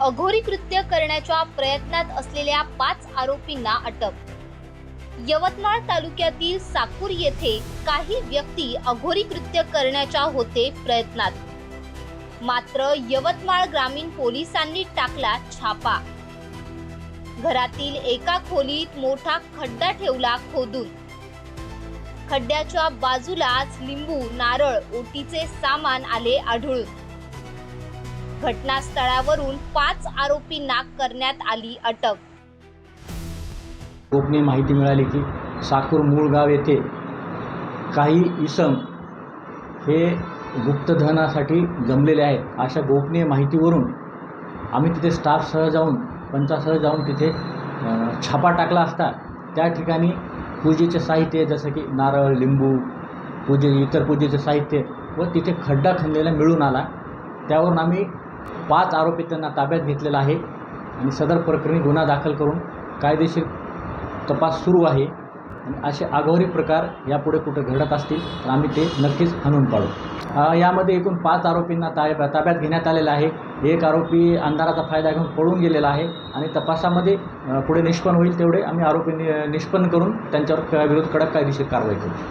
अघोरी कृत्य करण्याच्या प्रयत्नात असलेल्या 5 आरोपींना अटक। यवतमाळ तालुक्यातील साकूर येथे काही व्यक्ती अघोरी कृत्य करण्याच्या होते प्रयत्नात, मात्र यवतमाळ ग्रामीण पोलिसांनी टाकला छापा। घरातील एका खोलीत मोठा खड्डा ठेवला खोदून। खड्ड्याच्या बाजूलाच लिंबू, नारळ, ओटीचे सामान आले आढळून। घटनास्थळावरून 5 आरोपींना करण्यात आली अटक। गोपनीय माहिती मिळाली की साकूर मूळगाव येथे काही इसम हे गुप्तधनासाठी जमलेले आहेत। अशा गोपनीय माहितीवरून आम्ही तिथे स्टाफसह जाऊन पंचासह जाऊन तिथे छापा टाकला असता त्या ठिकाणी पूजेचे साहित्य जसं की नारळ, लिंबू, इतर पूजेचे साहित्य व तिथे खड्डा खणलेला मिळून आला। त्यावरून आम्ही 5 आरोपी त्यांना ताब्यात घेतलेला आहे आणि सदर प्रकरणी गुन्हा दाखल करून कायदेशीर तपास सुरू आहे। असे आघोरी प्रकार यापुढे कुठे घडत असतील तर आम्ही ते नक्कीच हाणून पाडू। यामध्ये एकूण 5 आरोपींना ताब्यात घेण्यात आलेला आहे। एक आरोपी अंधाराचा फायदा घेऊन पळून गेलेला आहे आणि तपासामध्ये पुढे निष्पन्न होईल तेवढे आम्ही आरोपी निष्पन्न करून त्यांच्यावर विरोध कडक कायदेशीर कारवाई करू।